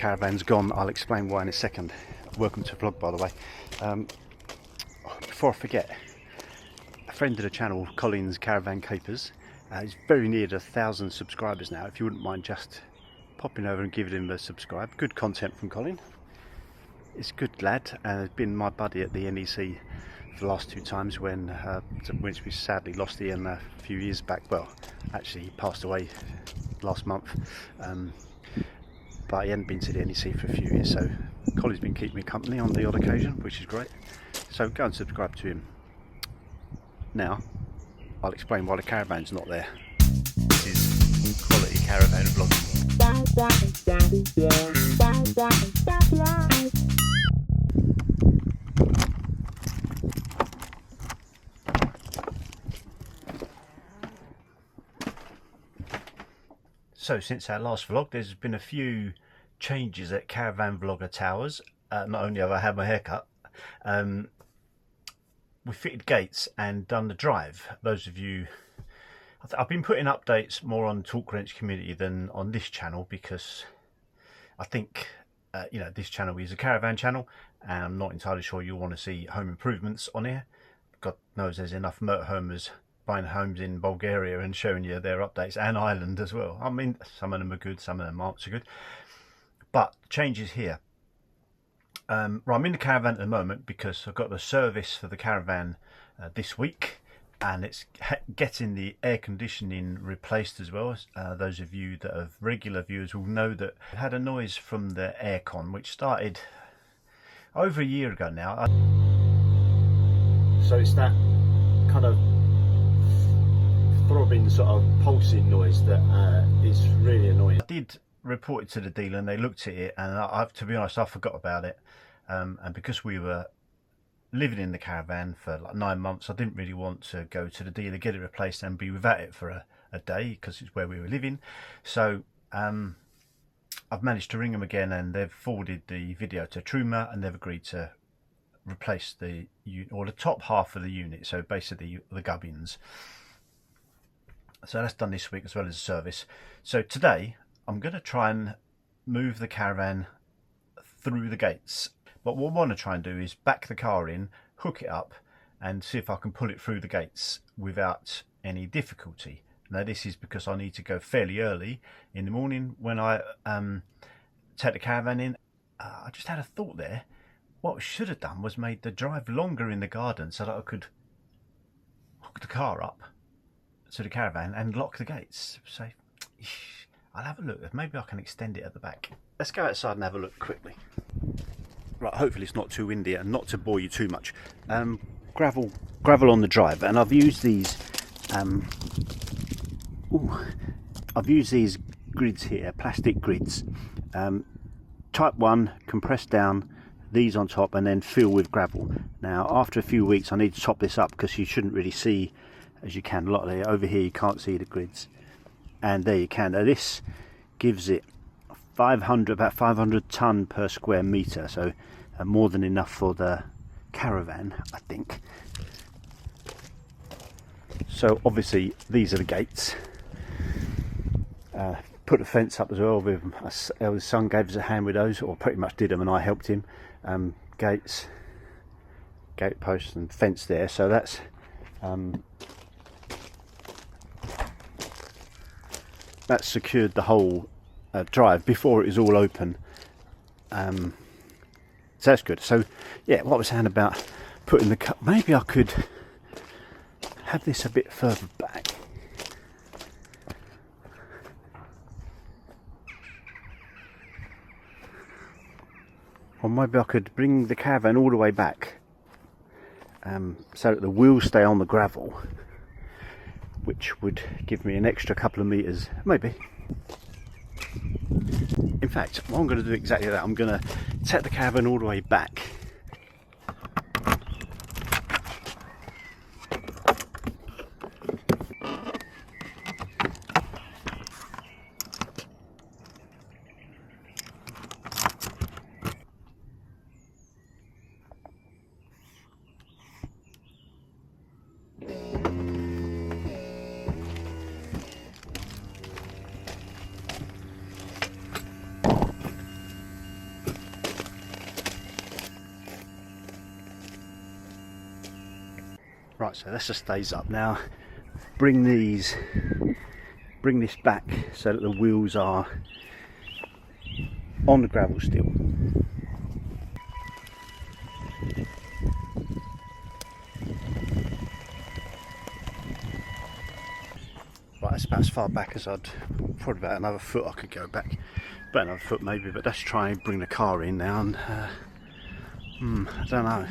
caravan's gone. I'll explain why in a second. Welcome to the vlog, by the way. Before I forget, a friend of the channel, Colin's Caravan Capers, is very near to 1,000 subscribers now. If you wouldn't mind just popping over and giving him a subscribe. Good content from Colin. It's a good lad, and has been my buddy at the NEC for the last two times when we sadly lost Ian a few years back. Well, actually he passed away last month, but he hadn't been to the NEC for a few years, so Colin's been keeping me company on the odd occasion, which is great. So go and subscribe to him. Now I'll explain why the caravan's not there. This is quality caravan vlogging. So since our last vlog, there's been a few changes at Caravan Vlogger Towers. Not only have I had my hair cut, we fitted gates and done the drive. Those of you, I've been putting updates more on Talk Wrench community than on this channel, because I think you know, this channel is a caravan channel, and I'm not entirely sure you'll want to see home improvements on here. God knows there's enough motorhomers buying homes in Bulgaria and showing you their updates, and Ireland as well. I mean, some of them are good, some of them aren't so good, but changes here. Right, I'm in the caravan at the moment because I've got the service for the caravan this week, and it's getting the air conditioning replaced as well. Those of you that are regular viewers will know that I had a noise from the aircon, which started over a year ago now. So it's that kind of throbbing, sort of pulsing noise that is really annoying. I did report it to the dealer and they looked at it, and to be honest, I forgot about it, and because we were living in the caravan for like 9 months, I didn't really want to go to the dealer, get it replaced and be without it for a day, because it's where we were living. So I've managed to ring them again, and they've forwarded the video to Truma, and they've agreed to replace the top half of the unit, so basically the gubbins. So that's done this week, as well as the service. So today I'm going to try and move the caravan through the gates. But what I want to try and do is back the car in, hook it up, and see if I can pull it through the gates without any difficulty. Now this is because I need to go fairly early in the morning when I take the caravan in. I just had a thought there. What I should have done was made the drive longer in the garden so that I could hook the car up to the caravan and lock the gates. So I'll have a look. Maybe I can extend it at the back. Let's go outside and have a look quickly. Right, hopefully it's not too windy and not to bore you too much. Gravel on the drive, and I've used these grids here, plastic grids, type 1, compressed down, these on top, and then fill with gravel. Now after a few weeks I need to top this up, because you shouldn't really see, as you can a lot there. Over here you can't see the grids, and there you can. Now this gives it about 500 ton per square meter, so more than enough for the caravan, I think. So obviously these are the gates. Put a fence up as well. With his son gave us a hand with those, or pretty much did them, and I helped him. Gates, gate posts and fence there, so that's secured the whole drive before it is all open. So that's good. So yeah, what I was saying about putting the cut, maybe I could have this a bit further back. Or maybe I could bring the caravan all the way back, so that the wheels stay on the gravel, which would give me an extra couple of meters, maybe. In fact, what I'm going to do exactly that. I'm going to take the caravan all the way back. Right, so this just stays up now. Bring this back so that the wheels are on the gravel still. Right, that's about as far back as I'd, probably about another foot I could go back. About another foot maybe, but let's try and bring the car in now and I don't know.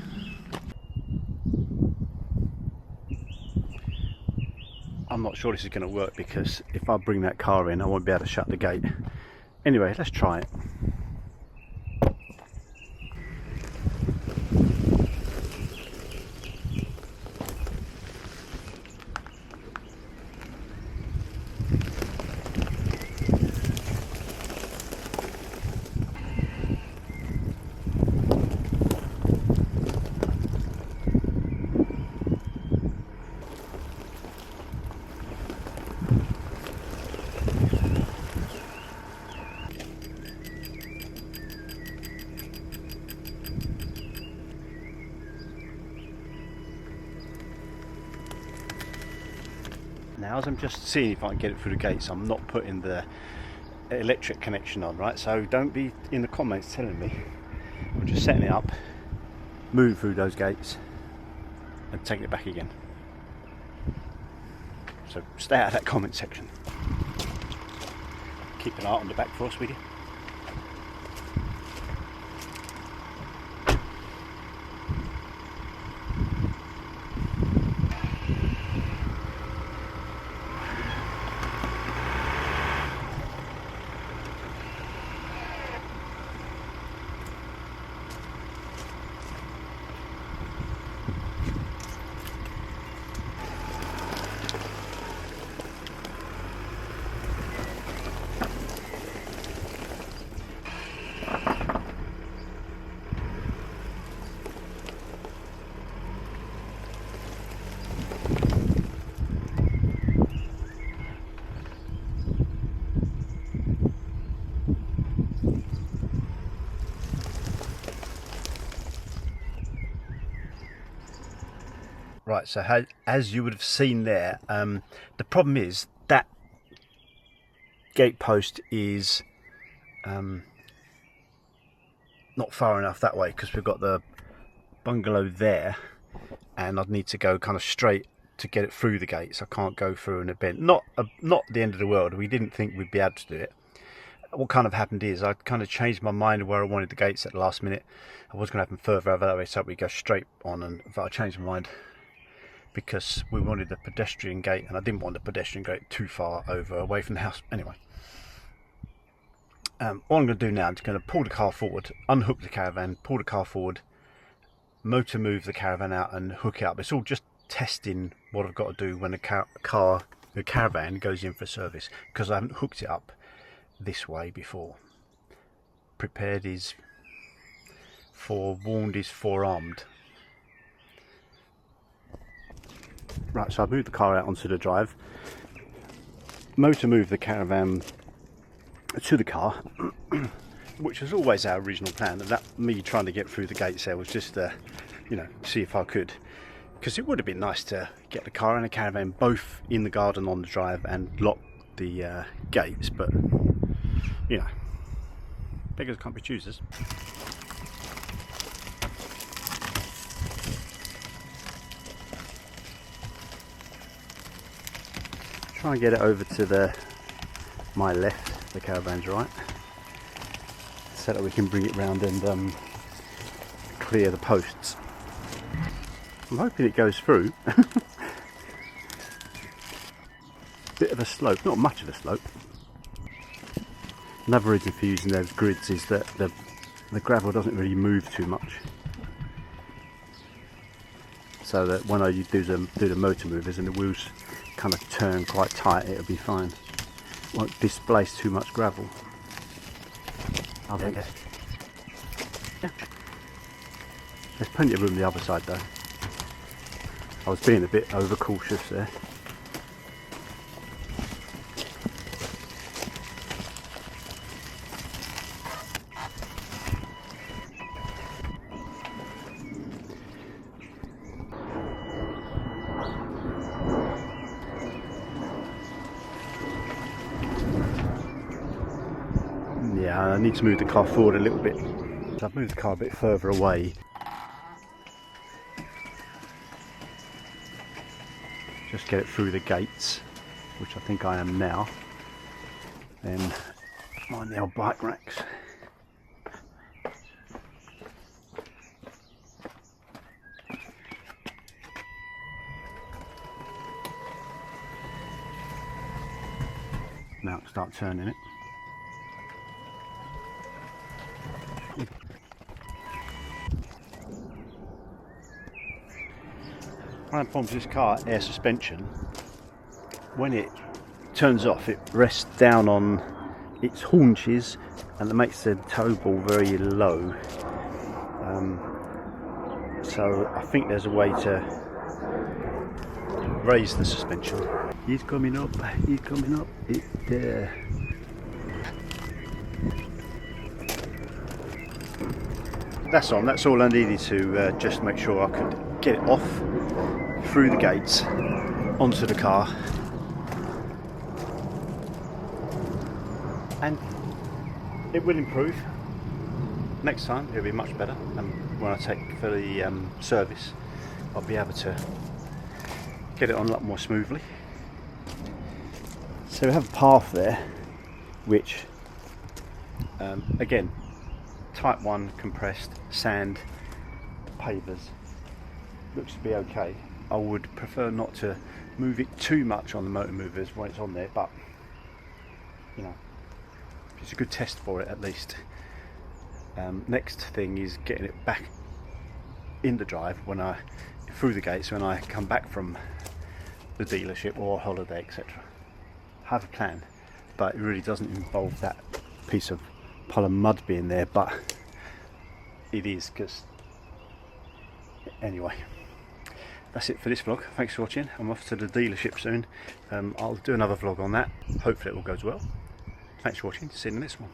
I'm not sure this is going to work because if I bring that car in I won't be able to shut the gate. Anyway, let's try it. Now, as I'm just seeing if I can get it through the gates, I'm not putting the electric connection on, right? So don't be in the comments telling me. I'm just setting it up, moving through those gates and taking it back again. So stay out of that comment section. Keep an eye on the back for us, will you? Right, so as you would have seen there, the problem is that gate post is not far enough that way because we've got the bungalow there and I'd need to go kind of straight to get it through the gates. I can't go through in a bend. Not the end of the world. We didn't think we'd be able to do it. What kind of happened is I kind of changed my mind where I wanted the gates at the last minute. I was going to have them further over that way, so we go straight on, and I changed my mind because we wanted a pedestrian gate and I didn't want the pedestrian gate too far over away from the house. Anyway, what I'm going to do now is going to pull the car forward, unhook the caravan, pull the car forward, motor move the caravan out and hook it up. It's all just testing what I've got to do when the caravan goes in for service, because I haven't hooked it up this way before. Prepared is forewarned is forearmed. Right, so I've moved the car out onto the drive, motor moved the caravan to the car, which was always our original plan, and that me trying to get through the gates there was just you know, see if I could, because it would have been nice to get the car and the caravan both in the garden on the drive and lock the gates, but you know, beggars can't be choosers. Try and get it over to my left, the caravan's right, so that we can bring it round and clear the posts. I'm hoping it goes through. Bit of a slope, not much of a slope. Another reason for using those grids is that the gravel doesn't really move too much, so that when I do the motor movers and the wheels kind of turn quite tight, it'll be fine. Won't displace too much gravel, I think. Yeah. There's plenty of room the other side though. I was being a bit overcautious there. Yeah, I need to move the car forward a little bit. So I've moved the car a bit further away. Just get it through the gates, which I think I am now. Then mind the old bike racks. Now start turning it. One of the problems with this car, air suspension, when it turns off it rests down on its haunches and it makes the toe ball very low. So I think there's a way to raise the suspension. He's coming up, it's there. That's on, that's all I needed to just make sure I could get it off through the gates onto the car, and it will improve. Next time it'll be much better, and when I take for the service I'll be able to get it on a lot more smoothly. So we have a path there which again, type 1 compressed sand pavers, looks to be okay. I would prefer not to move it too much on the motor movers when it's on there, but you know, it's a good test for it at least. Next thing is getting it back in the drive through the gates when I come back from the dealership or holiday, etc. Have a plan, but it really doesn't involve that piece of pile of mud being there, but it is, because anyway. That's it for this vlog. Thanks for watching. I'm off to the dealership soon. I'll do another vlog on that. Hopefully it all goes well. Thanks for watching. See you in the next one.